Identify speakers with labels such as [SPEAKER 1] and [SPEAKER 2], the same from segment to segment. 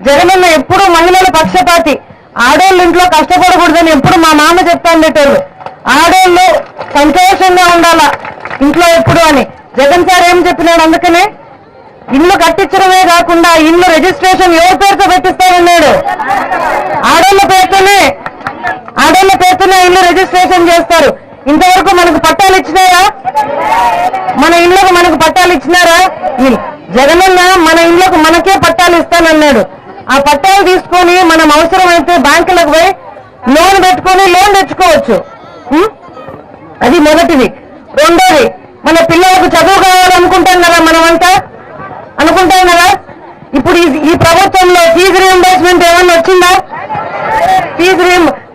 [SPEAKER 1] జగనన్న ఎప్పుడు మహిళల పక్షపాతి, ఆడోళ్ళు ఇంట్లో కష్టపడకూడదని ఎప్పుడు మా మామ చెప్తా ఉండేటోళ్ళు. ఆడోళ్ళు సంతోషంగా ఉండాలా ఇంట్లో ఎప్పుడు అని జగన్ సార్ ఏం చెప్పినాడు. అందుకనే ఇల్లు కట్టించడమే కాకుండా ఇల్లు రిజిస్ట్రేషన్ ఎవరి పేరుతో పెట్టిస్తానన్నాడు. ఆడోళ్ళ పేరుతోనే ఇల్లు రిజిస్ట్రేషన్ చేస్తారు. ఇంతవరకు మనకు పట్టాలు ఇచ్చినారా? మన ఇళ్లకు మనకు పట్టాలు ఇచ్చినారా? జగనన్న మన ఇళ్లకు మనకే పట్టాలు ఇస్తానన్నాడు. ఆ పట్టాలు తీసుకొని మనం అవసరమైతే బ్యాంకులకు పోయి లోన్ పెట్టుకొని లోన్ తెచ్చుకోవచ్చు. అది మొదటిది. రెండోది, మన పిల్లలకు చదువు కావాలనుకుంటాం కదా, మనమంతా అనుకుంటాం కదా. ఇప్పుడు ఈ ప్రభుత్వంలో ఫీజు రీయింబర్స్మెంట్ ఏమన్నా వచ్చిందా?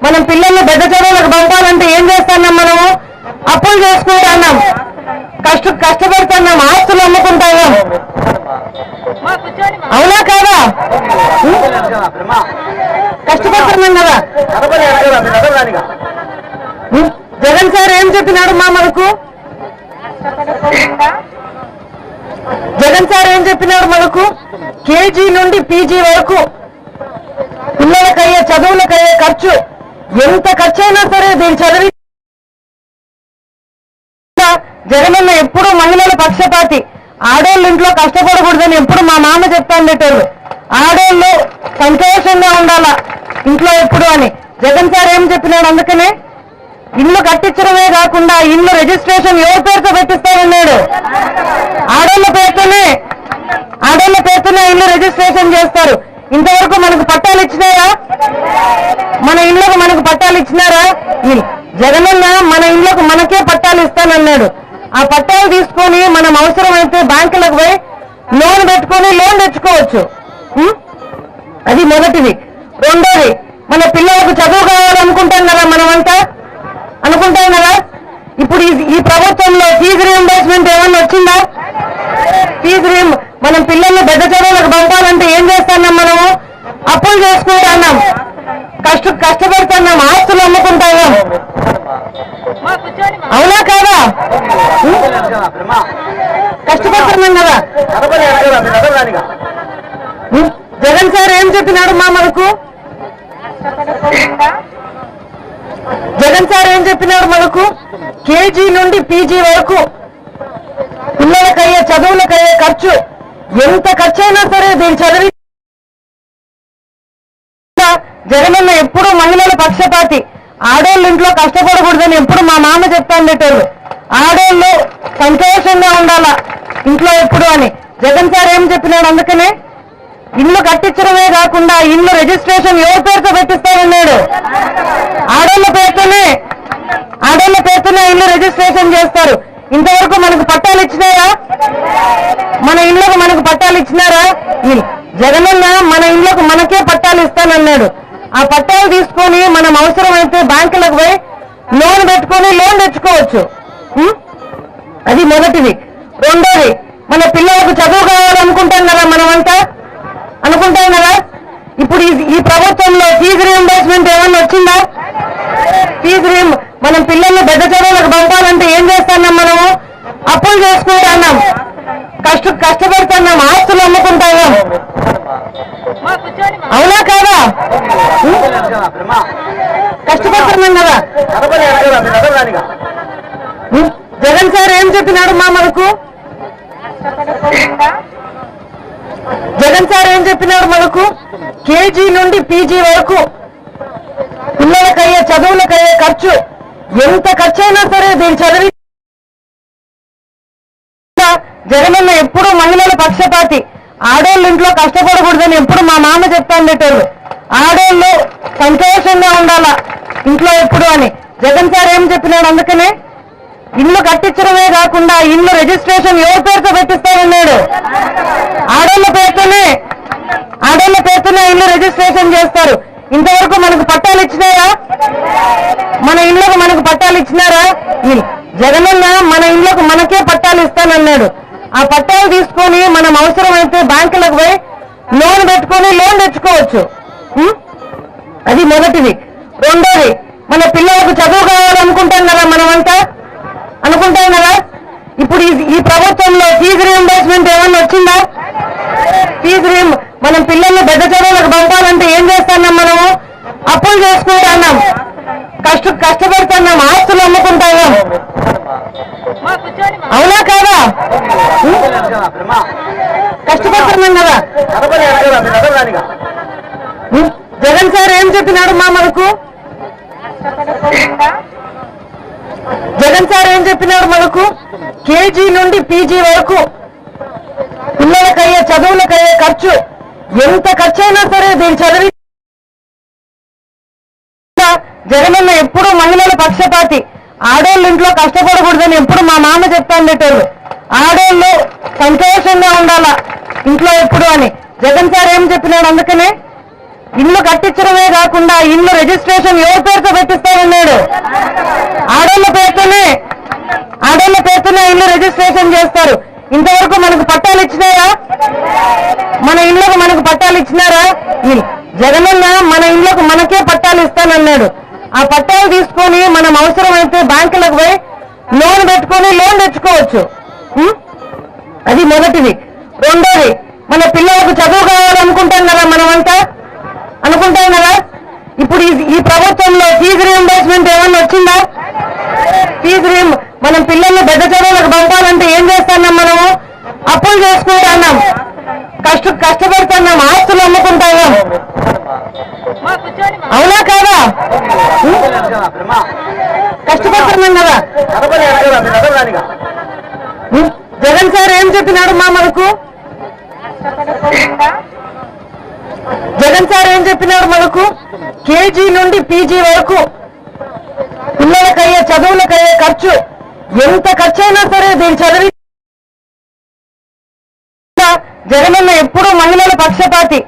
[SPEAKER 1] మనం పిల్లల్ని పెద్ద చదువులకు పంపాలంటే ఏం చేస్తున్నాం? మనము అప్పులు చేసుకుంటున్నాం, కష్టపడుతున్నాం, ఆస్తులు అమ్ముకుంటాం. అవునా కాదా? కష్టపడుతున్నాం కదా. జగన్ సార్ ఏం చెప్పినాడు మనకు? కేజీ నుండి పీజీ వరకు పిల్లలకయ్యే చదువులకయ్యే ఖర్చు ఎంత ఖర్చు అయినా సరే దీన్ని చదివి జగనన్న ఎప్పుడు మహిళల పక్షపాతి, ఆడోళ్ళు ఇంట్లో కష్టపడకూడదని ఎప్పుడు మా మామ చెప్తా ఉండేటోళ్ళు. ఆడోళ్ళు సంతోషంగా ఉండాలా ఇంట్లో ఎప్పుడు అని జగన్ సార్ ఏం చెప్పినాడు. అందుకనే ఇల్లు కట్టించడమే కాకుండా ఇల్లు రిజిస్ట్రేషన్ ఎవరి పేరుతో పెట్టిస్తానన్నాడు. ఆడోళ్ళ పేరుతోనే ఇల్లు రిజిస్ట్రేషన్ చేస్తారు. ఇంతవరకు మనకు పట్టాలు ఇచ్చినారా? మన ఇళ్లకు మనకు పట్టాలు ఇచ్చినారా? జగనన్న మన ఇళ్లకు మనకే పట్టాలు ఇస్తానన్నాడు. ఆ పట్టాలు తీసుకొని మనం అవసరమైతే బ్యాంకులకు పోయి లోన్ పెట్టుకొని లోన్ తెచ్చుకోవచ్చు. అది మొదటిది. రెండోది, మన పిల్లలకు చదువు కావాలనుకుంటాం కదా, మనమంతా అనుకుంటాం కదా. ఇప్పుడు ఈ ప్రభుత్వంలో ఫీజు రీయింబర్స్మెంట్ ఏమన్నా వచ్చిందా? మనం పిల్లల్ని పెద్ద చదువులకు పంపాలంటే ఏం చేస్తున్నాం? మనము అప్పులు చేసుకుంటున్నాం, కష్టపడుతున్నాం, ఆస్తులు అమ్ముకుంటాం. అవునా కాదా? కష్టపడుతున్నాం కదా. జగన్ సార్ ఏం చెప్పినాడు మనకు? కేజీ నుండి పీజీ వరకు పిల్లలకయ్యే చదువులకయ్యే ఖర్చు ఎంత ఖర్చు అయినా సరే దీన్ని చదివి జగనన్న ఎప్పుడు మహిళల పక్షపాతి, ఆడోళ్ళు ఇంట్లో కష్టపడకూడదని ఎప్పుడు మా మామ చెప్తా ఉండేటోళ్ళు. ఆడోళ్ళు సంతోషంగా ఉండాలా ఇంట్లో ఎప్పుడు అని జగన్ సార్ ఏం చెప్పినాడు. అందుకనే ఇల్లు కట్టించడమే కాకుండా ఇల్లు రిజిస్ట్రేషన్ ఎవరి పేరుతో పెట్టిస్తానన్నాడు. ఆడోళ్ళ పేరుతోనే ఇల్లు రిజిస్ట్రేషన్ చేస్తారు. ఇంతవరకు మనకు పట్టాలు ఇచ్చినారా? మన ఇళ్లకు మనకు పట్టాలు ఇచ్చినారా? జగనన్న మన ఇళ్లకు మనకే పట్టాలు ఇస్తానన్నాడు. ఆ పట్టాలు తీసుకొని మనం అవసరమైతే బ్యాంకులకు పోయి లోన్ పెట్టుకొని లోన్ తెచ్చుకోవచ్చు. అది మొదటిది. రెండోది, మన పిల్లలకు చదువు కావాలనుకుంటాం కదా, మనమంతా అనుకుంటాం కదా. ఇప్పుడు ఈ ప్రభుత్వంలో ఫీజు రీయింబర్స్మెంట్ ఏమన్నా వచ్చిందా? మనం పిల్లల్ని పెద్ద చదువులకు పంపాలంటే ఏం చేస్తున్నాం? మనము అప్పులు చేసుకుంటున్నాం, కష్టపడుతున్నాం, ఆస్తులు అమ్ముకుంటాం. అవునా కాదా? కష్టపడుతున్నాం కదా. జగన్ సార్ ఏం చెప్పినాడు మనకు? కేజీ నుండి పీజీ వరకు పిల్లలకయ్యే చదువులకయ్యే ఖర్చు ఎంత ఖర్చు అయినా సరే దీన్ని చదివి జగనన్న ఎప్పుడు మహిళల పక్షపాతి, ఆడోళ్ళు ఇంట్లో కష్టపడకూడదని ఎప్పుడు మా మామ చెప్తా ఉండేటోళ్ళు. ఆడోళ్ళు సంతోషంగా ఉండాలా ఇంట్లో ఎప్పుడు అని జగన్ సార్ ఏం చెప్పినాడు. అందుకనే ఇల్లు కట్టించడమే కాకుండా ఇల్లు రిజిస్ట్రేషన్ ఎవరి పేరుతో పెట్టిస్తానన్నాడు. ఆడోళ్ళ పేరుతోనే ఇల్లు రిజిస్ట్రేషన్ చేస్తారు. ఇంతవరకు మనకు పట్టాలు ఇచ్చినారా? మన ఇళ్లకు మనకు పట్టాలు ఇచ్చినారా? జగనన్న మన ఇళ్లకు మనకే పట్టాలు ఇస్తానన్నాడు. ఆ పట్టాలు తీసుకొని మనం అవసరమైతే బ్యాంకులకు పోయి లోన్ పెట్టుకొని లోన్ తెచ్చుకోవచ్చు. అది మొదటిది. రెండోది, మన పిల్లలకు చదువు కావాలనుకుంటాం కదా, మనమంతా అనుకుంటాం కదా. ఇప్పుడు ఈ ప్రభుత్వంలో ఫీజు రీయింబర్స్మెంట్ ఏమన్నా వచ్చిందా? మనం పిల్లల్ని పెద్ద చదువులకు పంపాలంటే ఏం చేస్తున్నాం మనము? అప్పులు చేసుకుంటున్నాం, కష్టపడుతున్నాం, ఆస్తులు అమ్ముకుంటున్నాం. అవునా కాదా? కష్టపడుతున్నాం కదా. జగన్ సార్ ఏం చెప్పినాడు మనకు? జగన్ సార్ ఏం చెప్పినాడు మనకు? కేజీ నుండి పీజీ వరకు పిల్లలకయ్యే చదువులకయ్యే ఖర్చు ఎంత ఖర్చు అయినా సరే దీన్ని చదివి జగనన్న ఎప్పుడు మహిళల పక్షపాతి. ఆడోళ్ళు ఇంట్లో కష్టపడకూడదని ఎప్పుడు మా మామ చెప్తా ఉండేటోళ్ళు. ఆడోళ్ళు సంతోషంగా ఉండాలా ఇంట్లో ఎప్పుడు అని జగన్ సార్ ఏం చెప్పినాడు? అందుకనే ఇల్లు కట్టించడమే కాకుండా ఇల్లు రిజిస్ట్రేషన్ ఎవరి పేరుతో పెట్టిస్తానన్నాడు? ఆడోళ్ళ పేరుతోనే ఇల్లు రిజిస్ట్రేషన్ చేస్తారు. ఇంతవరకు మనకు పట్టాలు ఇచ్చినారా? మన ఇళ్లకు మనకు పట్టాలు ఇచ్చినారా? జగనన్న మన ఇళ్లకు మనకే పట్టాలు ఇస్తానన్నాడు. ఆ పట్టాలు తీసుకొని మనం అవసరమైతే బ్యాంకులకు పోయి లోన్ పెట్టుకొని లోన్ తెచ్చుకోవచ్చు. అది మొదటిది. రెండోది, మన పిల్లలకు చదువు కావాలనుకుంటాం కదా, మనమంతా అనుకుంటాం కదా. ఇప్పుడు ఈ ప్రభుత్వంలో ఫీజు రీయింబర్స్మెంట్ ఏమన్నా వచ్చిందా? మనం పిల్లల్ని పెద్ద చదువులకు పంపాలంటే ఏం చేస్తున్నాం మనము? అప్పులు చేసుకుంటున్నాం, కష్టపడుతున్నాం, ఆస్తులు అమ్ముకుంటున్నాం. అవునా కాదా? కష్టపడుతున్నాం కదా. జగన్ సార్ ఏం చెప్పినాడు మనకు? జగన్ సార్ ఏం చెప్పినాడు మనకు? కేజీ నుండి పీజీ వరకు పిల్లలకయ్యే చదువులకయ్యే ఖర్చు ఎంత ఖర్చు అయినా సరే దీన్ని చదివి జగనన్న ఎప్పుడు మహిళల పక్షపాతి.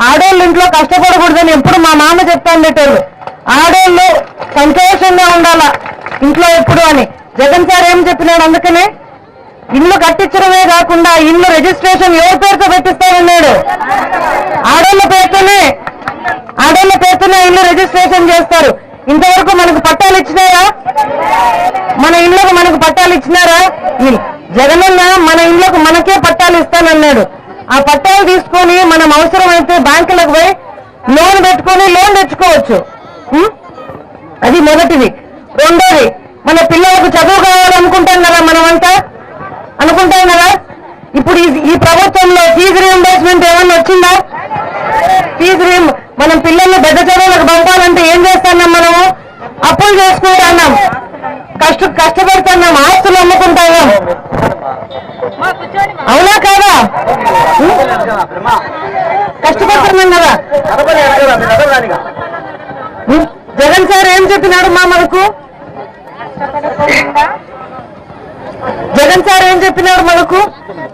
[SPEAKER 1] ఆడోళ్ళు ఇంట్లో కష్టపడకూడదని ఎప్పుడు మా మామ చెప్తా ఉండేటోళ్ళు. ఆడోళ్ళు సంతోషంగా ఉండాలా ఇంట్లో ఎప్పుడు అని జగన్ సార్ ఏం చెప్పినాడు? అందుకనే ఇల్లు కట్టించడమే కాకుండా ఇల్లు రిజిస్ట్రేషన్ ఎవరి పేరుతో పెట్టిస్తానన్నాడు? ఆడోళ్ళ పేరుతోనే ఇల్లు రిజిస్ట్రేషన్ చేస్తారు. ఇంతవరకు మనకు పట్టాలు ఇచ్చినారా? మన ఇళ్లకు మనకు పట్టాలు ఇచ్చినారా? జగనన్న మన ఇళ్లకు మనకే పట్టాలు ఇస్తానన్నాడు. ఆ పట్టాలు తీసుకొని మనం అవసరమైతే బ్యాంకులకు పోయి లోన్ పెట్టుకొని లోన్ తెచ్చుకోవచ్చు. అది మొదటిది. రెండోది, మన పిల్లలకు చదువు కావాలనుకుంటాం కదా, మనమంతా అనుకుంటాం కదా. ఇప్పుడు ఈ ప్రభుత్వంలో ఫీజు రీయింబర్స్మెంట్ ఏమన్నా వచ్చిందా? మనం పిల్లల్ని పెద్ద చదువులకు పంపాలంటే ఏం చేస్తున్నాం మనము? అప్పులు చేసుకుంటున్నాం, కష్టపడుతున్నాం, ఆస్తులు అమ్ముకుంటున్నాం. అవునా కాదా? కష్టపడుతున్నాం కదా. జగన్ సార్ ఏం చెప్పినాడు మనకు? జగన్ సార్ ఏం చెప్పినాడు మనకు?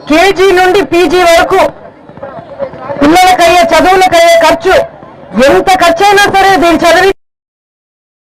[SPEAKER 1] కేజీ నుండి పీజీ వరకు పిల్లలకయ్యే చదువులకయ్యే ఖర్చు ఎంత ఖర్చు అయినా సరే దీన్ని చదివి